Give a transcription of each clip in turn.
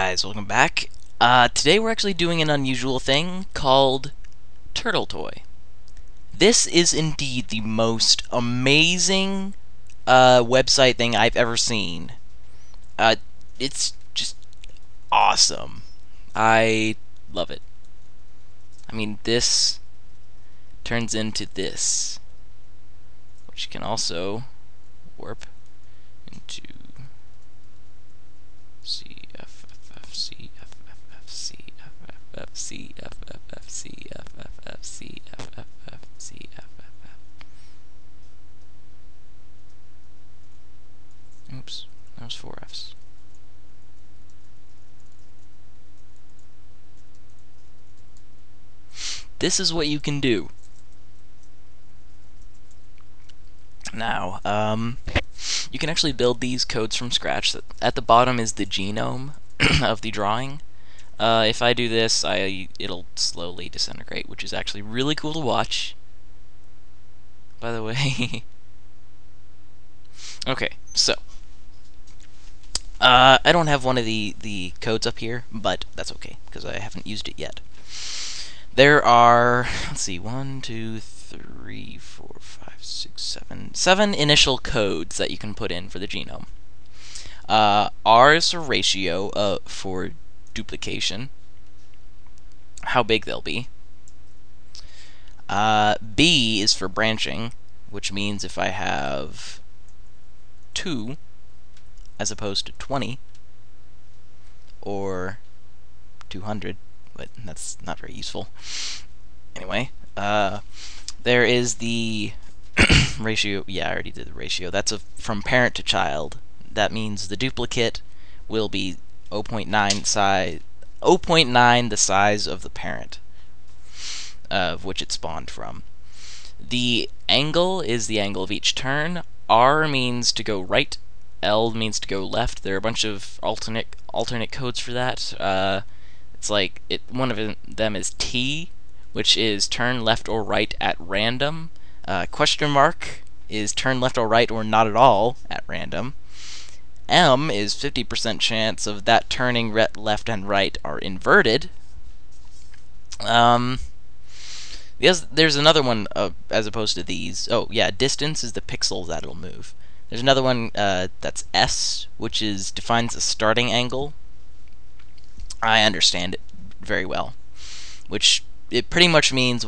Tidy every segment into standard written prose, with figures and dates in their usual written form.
guys, welcome back. Today we're actually doing an unusual thing called Turtle Toy. This is indeed the most amazing website thing I've ever seen. It's just awesome. I love it. I mean, this turns into this, which can also warp into CFFFCFFFCFFFCFFFCFFF. Oops, that was 4 Fs. This is what you can do. Now, you can actually build these codes from scratch. At the bottom is the genome of the drawing. If I do this, it'll slowly disintegrate, which is actually really cool to watch. By the way. Okay, so I don't have one of the codes up here, but that's okay because I haven't used it yet. There are, let's see, 1, 2, 3, 4, 5, 6, 7 initial codes that you can put in for the genome. R is a ratio for duplication, how big they'll be. B is for branching, which means if I have 2 as opposed to 20 or 200, but that's not very useful. Anyway, there is the ratio. Yeah, I already did the ratio. That's from parent to child. That means the duplicate will be 0.9 size, 0.9 the size of the parent of which it spawned from. The angle is the angle of each turn. R means to go right. L means to go left. There are a bunch of alternate codes for that. It's like one of them is T, which is turn left or right at random. Question mark is turn left or right or not at all at random. M is 50% chance of that turning left and right are inverted. There's another one as opposed to these. Oh yeah, distance is the pixels that it'll move. There's another one that's S, which defines a starting angle. I understand it very well, which it pretty much means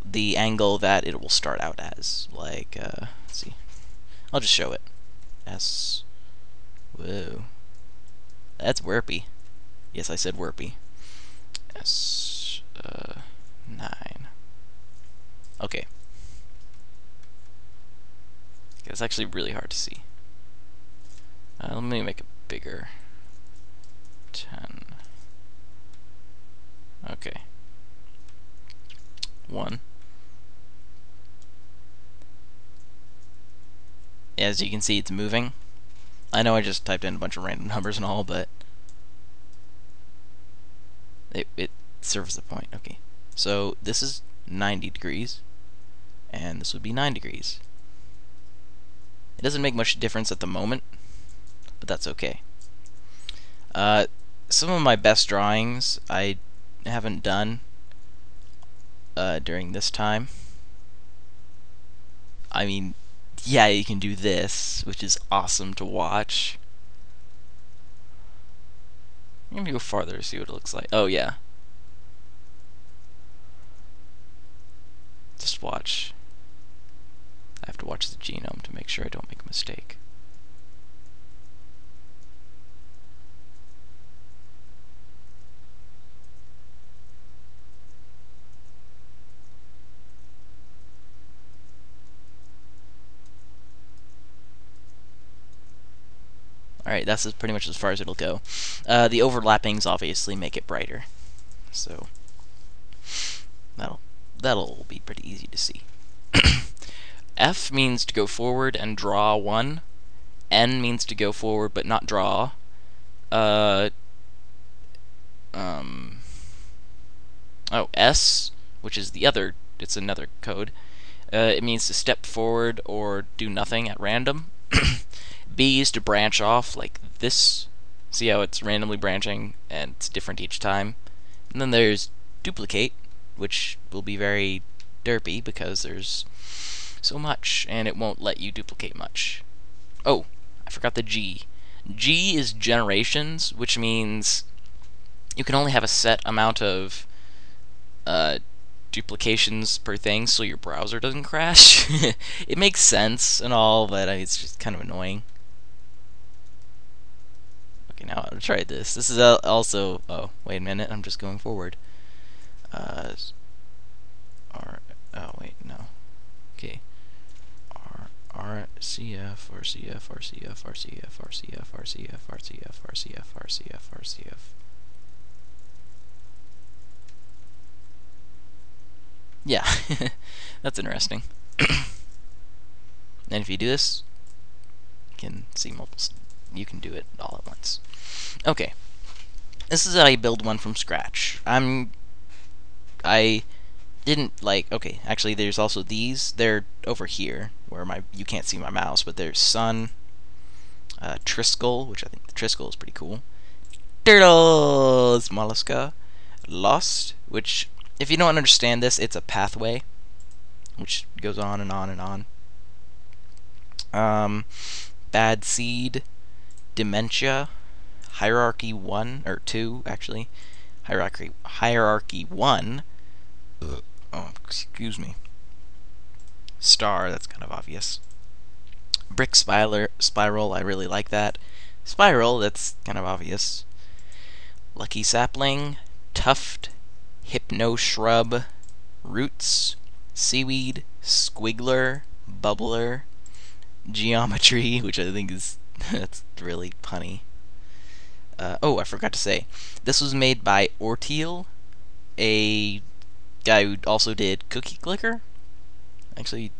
the angle that it will start out as. Like, let's see, I'll just show it. S. Whoa, that's warpy. Yes, I said warpy. S 9. Okay. It's actually really hard to see. Let me make it bigger. 10. Okay. 1. As you can see, it's moving. I know I just typed in a bunch of random numbers and all, but it serves the point. Okay. So this is 90 degrees, and this would be 9 degrees. It doesn't make much difference at the moment, but that's okay. Some of my best drawings I haven't done during this time. I mean, yeah, you can do this, which is awesome to watch. I'm gonna go farther to see what it looks like. Oh yeah. Just watch. I have to watch the genome to make sure I don't make a mistake. Alright, that's pretty much as far as it'll go. The overlappings obviously make it brighter, so that'll be pretty easy to see. F means to go forward and draw 1. N means to go forward but not draw. Oh, S, which is it's another code. It means to step forward or do nothing at random. B is to branch off like this. See how it's randomly branching and it's different each time? And then there's duplicate, which will be very derpy because there's so much and it won't let you duplicate much. Oh, I forgot the G. G is generations, which means you can only have a set amount of duplications per thing so your browser doesn't crash. It makes sense and all, but it's just kind of annoying. Okay, now I'll try this. This is also... Oh, wait a minute. I'm just going forward. Oh, wait, no. Okay. RCF, RCF, RCF, RCF, RCF, RCF, RCF, RCF, RCF, RCF. Yeah, that's interesting. And if you do this, you can see multiple. You can do it all at once. Okay, this is how you build one from scratch. I didn't like. Okay, actually, there's also these. They're over here where you can't see my mouse, but there's Sun, Triskel, which I think the Triskel is pretty cool. Turtles, Mollusca, Lost, which if you don't understand this, it's a pathway, which goes on and on and on. Bad Seed, Dementia, Hierarchy 1 or 2 actually. Hierarchy 1. Oh, excuse me. Star, that's kind of obvious. Brick Spiral, I really like that. Spiral, that's kind of obvious. Lucky Sapling, Tuft, Hypno Shrub, Roots, Seaweed, Squiggler, Bubbler, Geometry, which I think is that's really punny. Oh, I forgot to say, this was made by Orteal, a guy who also did Cookie Clicker. Actually,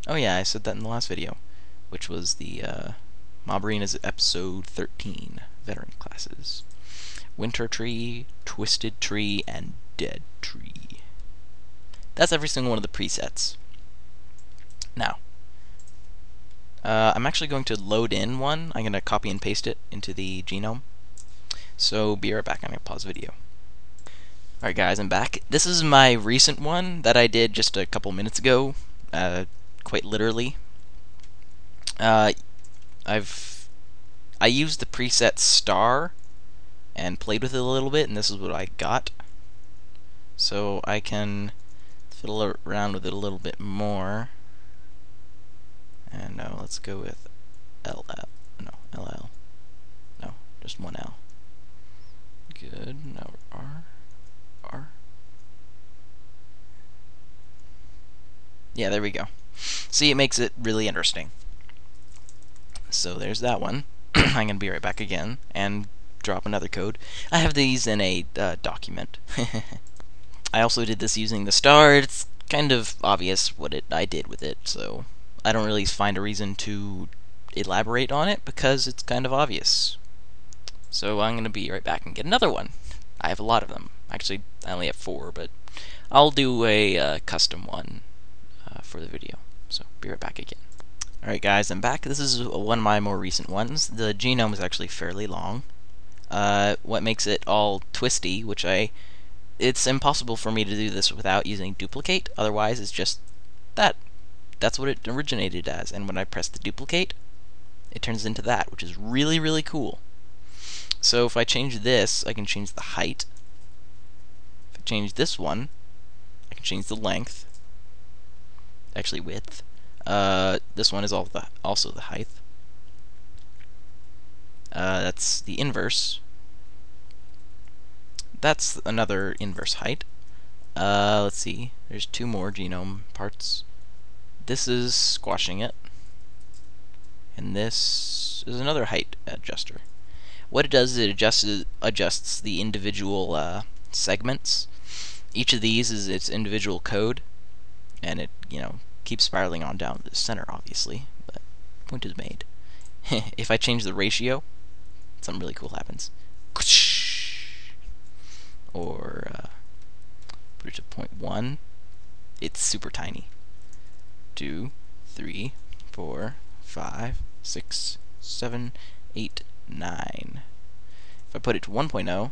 oh yeah, I said that in the last video, which was the Mob Arenas episode 13, Veteran Classes. Winter Tree, Twisted Tree, and Dead Tree. That's every single one of the presets. Now, I'm actually going to load in one. I'm going to copy and paste it into the genome. So be right back. I'm going to pause the video. Alright guys, I'm back. This is my recent one that I did just a couple minutes ago, quite literally. I used the preset star and played with it a little bit, and this is what I got. So I can fiddle around with it a little bit more. And now let's go with LL. No, LL. No, just one L. Good. Now R. R. Yeah, there we go. See, it makes it really interesting. So there's that one. I'm going to be right back again and drop another code. I have these in a document. I also did this using the star. It's kind of obvious what I did with it, so I don't really find a reason to elaborate on it because it's kind of obvious. So I'm going to be right back and get another one. I have a lot of them. Actually, I only have 4, but I'll do a custom one for the video. So be right back again. Alright guys, I'm back. This is one of my more recent ones. The genome is actually fairly long. What makes it all twisty, which it's impossible for me to do this without using duplicate, otherwise it's just that. That's what it originated as, and when I press the duplicate, it turns into that, which is really, really cool. So if I change this, I can change the height. If I change this one, I can change the length. Actually, width. This one is also the height. That's the inverse. That's another inverse height. Let's see. There's 2 more genome parts. This is squashing it. And this is another height adjuster. What it does is it adjusts the individual segments. Each of these is its individual code, and it keeps spiraling on down to the center, obviously. But point is made. If I change the ratio, something really cool happens. Or put it to 0.1. It's super tiny. 2, 3, 4, 5, 6, 7, 8, If I put it to 1.0,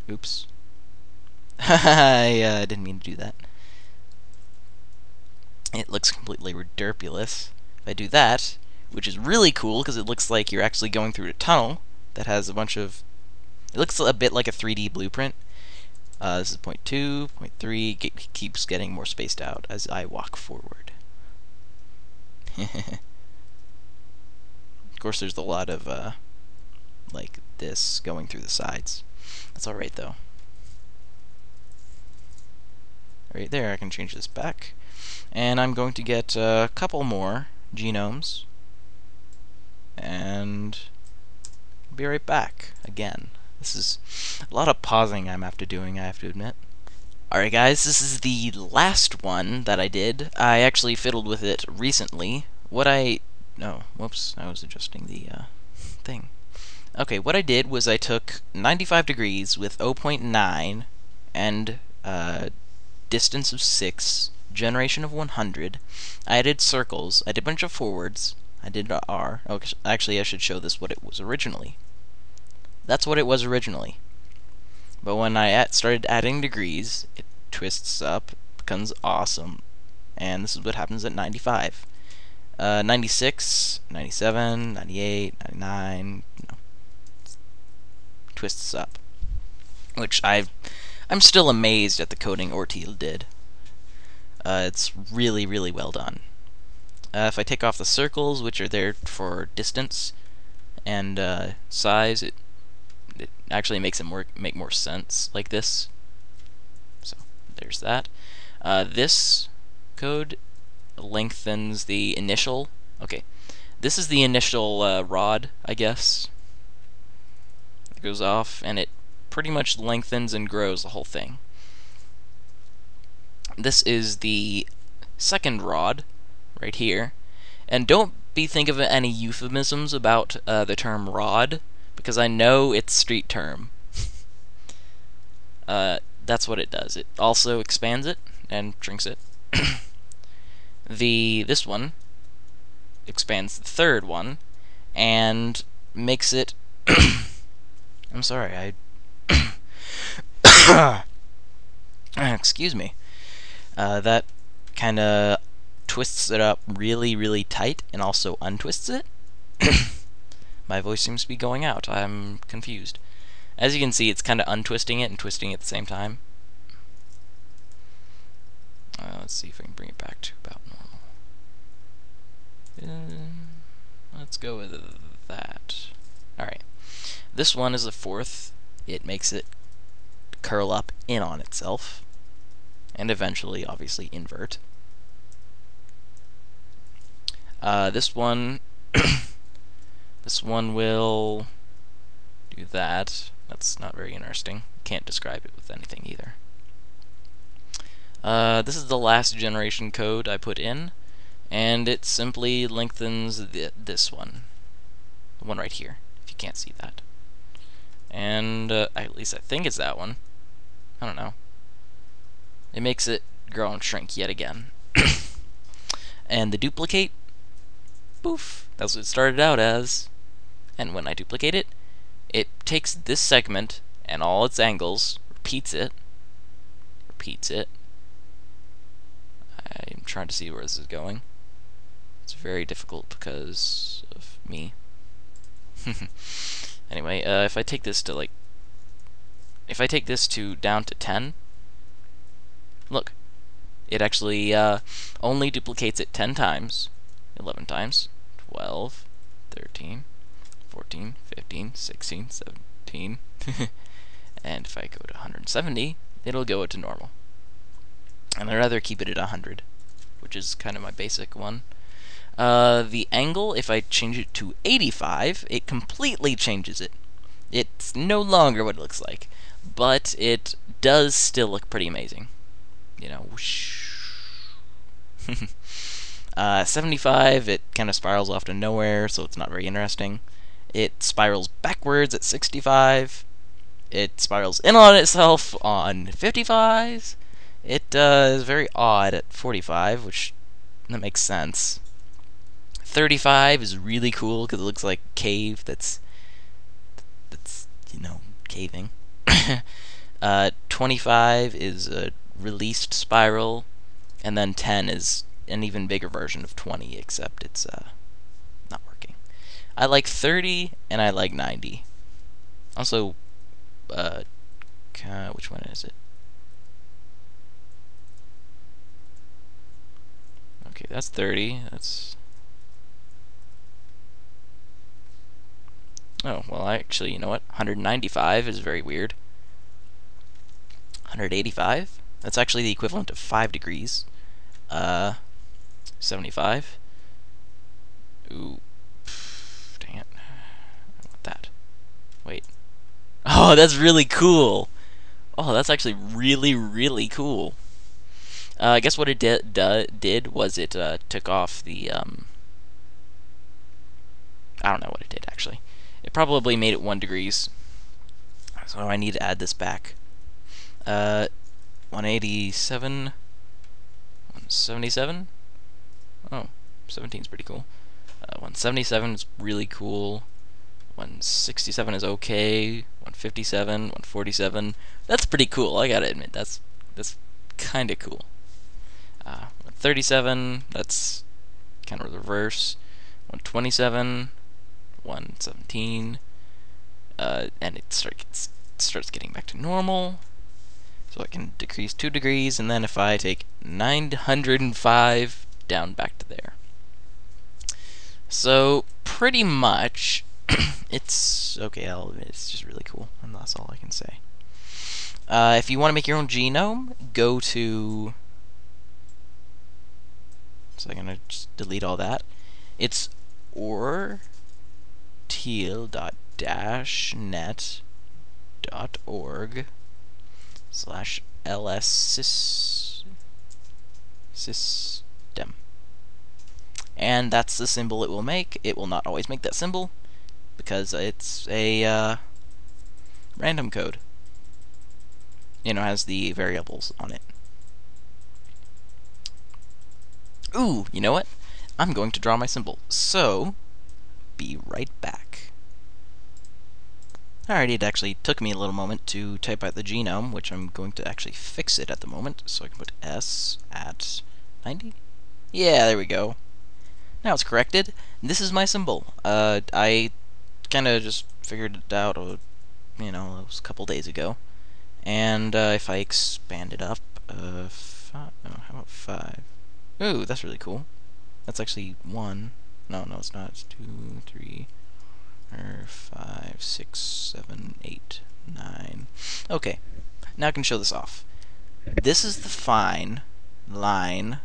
oops, I didn't mean to do that. It looks completely ridiculous. If I do that, which is really cool because it looks like you're actually going through a tunnel that has a bunch of... It looks a bit like a 3D blueprint. This is point 2, point 3. Keeps getting more spaced out as I walk forward. Of course, there's a lot of like this going through the sides. That's alright though. Right there, I can change this back. And I'm going to get a couple more genomes. And be right back again. This is a lot of pausing I'm after doing, I have to admit. Alright guys, this is the last one that I did. I actually fiddled with it recently. No, whoops, I was adjusting the thing. Okay, what I did was I took 95 degrees with 0.9 and distance of 6, generation of 100. I added circles, I did a bunch of forwards, I did R. Oh, actually, I should show this what it was originally. That's what it was originally. But when I started adding degrees, it twists up, becomes awesome. And this is what happens at 95. 96, 97, 98, 99, twists up. Which I'm still amazed at the coding Ortiz did. It's really, really well done. If I take off the circles, which are there for distance and size, it actually makes it make more sense like this. So there's that. This code lengthens the initial. Okay, this is the initial rod, I guess. It goes off, and it pretty much lengthens and grows the whole thing. This is the second rod, right here. And don't be thinking of any euphemisms about the term rod, because I know it's street term. That's what it does. It also expands it and shrinks it. This one expands the third one and makes it I'm sorry, excuse me. That kind of twists it up really, really tight and also untwists it. My voice seems to be going out. I'm confused. As you can see, it's kind of untwisting it and twisting it at the same time. Let's see if I can bring it back to about normal. Let's go with that. Alright. This one is the fourth. It makes it curl up in on itself. And eventually, obviously, invert. This one... this one will do that. That's not very interesting. Can't describe it with anything either. This is the last generation code I put in, and it simply lengthens this one. The one right here, if you can't see that. And at least I think it's that one. I don't know. It makes it grow and shrink yet again. And the duplicate, poof, that's what it started out as. And when I duplicate it, it takes this segment and all its angles, repeats it. I'm trying to see where this is going. It's very difficult because of me. Anyway, if I take this to down to 10, look, it actually only duplicates it 10 times, 11 times, 12, 13, 14, 15, 16, 17, and if I go to 170, it'll go to normal. And I'd rather keep it at 100, which is kind of my basic one. The angle, if I change it to 85, it completely changes it. It's no longer what it looks like, but it does still look pretty amazing. You know, whoosh. 75, it kind of spirals off to nowhere, so it's not very interesting. It spirals backwards at 65. It spirals in on itself on 55s. It is very odd at 45, which that makes sense. 35 is really cool because it looks like a cave that's caving. 25 is a released spiral, and then 10 is an even bigger version of 20, except it's not working. I like 30 and I like 90. Also, which one is it? Okay, that's 30. That's... Oh, well, actually, you know what? 195 is very weird. 185? That's actually the equivalent of 5 degrees. 75. Ooh. Dang it. I want that. Wait. Oh, that's really cool! Oh, that's actually really, really cool. I guess what it did was it took off the... I don't know what it did, actually. It probably made it 1 degrees. So I need to add this back. 187... 177? Oh, 17 is pretty cool. 177 is really cool. 167 is okay. 157, 147. That's pretty cool. I gotta admit, that's kind of cool. 137. That's kind of the reverse. 127, 117, and it starts getting back to normal. So I can decrease 2 degrees, and then if I take 905 down back to there. So pretty much, it's okay. I'll admit it's just really cool, and that's all I can say. If you want to make your own genome, go to... So I'm gonna just delete all that. It's orteal.dashnet.org/ls system. And that's the symbol it will make. It will not always make that symbol because it's a random code. Has the variables on it. Ooh, you know what? I'm going to draw my symbol. So, be right back. Alrighty, it actually took me a little moment to type out the genome, which I'm going to actually fix it at the moment. So I can put S at 90. Yeah, there we go. Now it's corrected. This is my symbol. I kind of just figured it out, it was a couple days ago. And if I expand it up, how about 5? Ooh, that's really cool. That's actually 1. No, it's not. It's 2, 3, 5, 6, 7, 8, 9. Okay, now I can show this off. This is the fine line,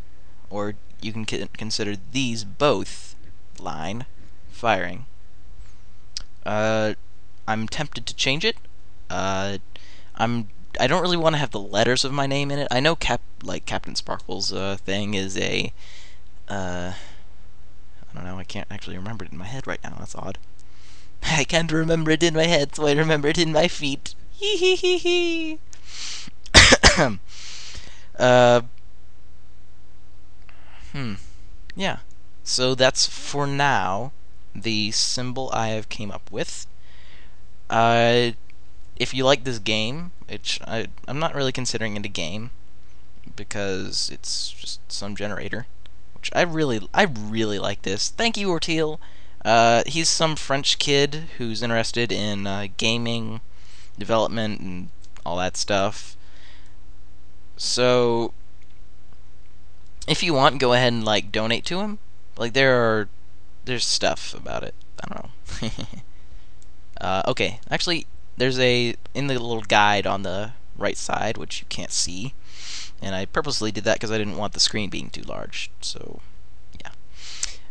or you can consider these both line firing. I'm tempted to change it. I don't really want to have the letters of my name in it. I know Captain Sparkle's thing is a I don't know, I can't actually remember it in my head right now. That's odd. I can't remember it in my head, so I remember it in my feet. Hee hee hee hee. Yeah. So that's, for now, the symbol I have came up with. If you like this game, which I'm not really considering it a game, because it's just some generator, which I really like this. Thank you, Orteal. He's some French kid who's interested in gaming development and all that stuff. So if you want, go ahead and donate to him. There's stuff about it. I don't know. Okay, actually, there's in the little guide on the right side, which you can't see, and I purposely did that because I didn't want the screen being too large. So yeah,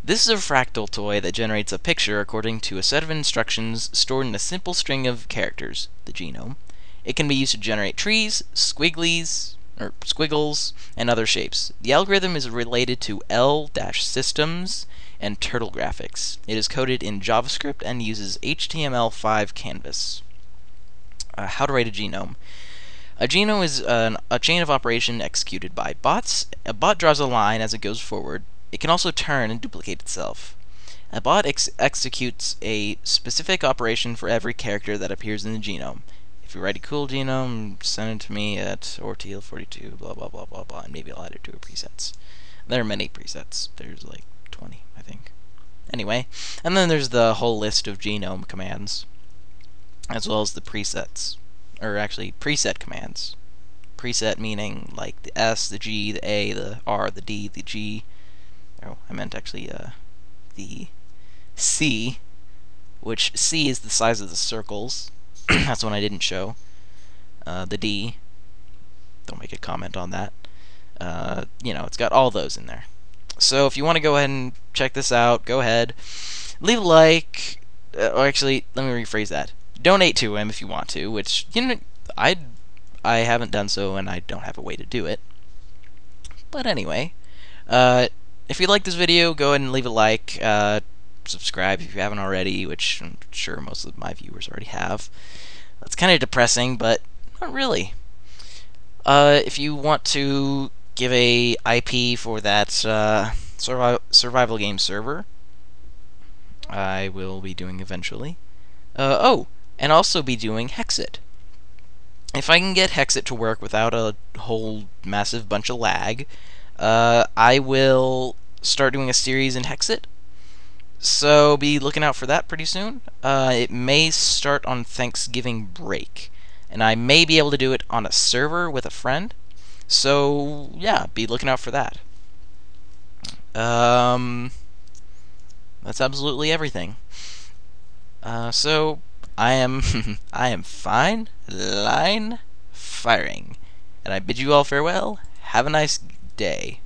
this is a fractal toy that generates a picture according to a set of instructions stored in a simple string of characters, the genome. It can be used to generate trees, squiggles, and other shapes. The algorithm is related to L-systems and Turtle Graphics. It is coded in JavaScript and uses HTML5 canvas. How to write a genome. A genome is a chain of operation executed by bots. A bot draws a line as it goes forward. It can also turn and duplicate itself. A bot executes a specific operation for every character that appears in the genome. If you write a cool genome, send it to me at orteal42, blah blah blah blah blah, and maybe I'll add it to a presets. There are many presets. There's like 20, I think. Anyway, and then there's the whole list of genome commands, as well as the presets, or actually preset commands. Preset meaning like the S, the G, the A, the R, the D, the G. Oh, I meant actually the C, which C is the size of the circles. That's one I didn't show. The D, don't make a comment on that. You know, it's got all those in there. So if you want to go ahead and check this out, go ahead. Leave a like. Or actually, let me rephrase that. Donate to him if you want to, which, you know, I haven't done so, and I don't have a way to do it. But anyway, if you like this video, go ahead and leave a like. Subscribe if you haven't already, which I'm sure most of my viewers already have. That's kind of depressing, but not really. If you want to give a IP for that survival game server, I will be doing eventually. Oh, and also be doing Hexit. If I can get Hexit to work without a whole massive bunch of lag, I will start doing a series in Hexit. So be looking out for that pretty soon. It may start on Thanksgiving break, and I may be able to do it on a server with a friend. So yeah, be looking out for that. That's absolutely everything. So I am I am fine, line, firing, and I bid you all farewell. Have a nice day.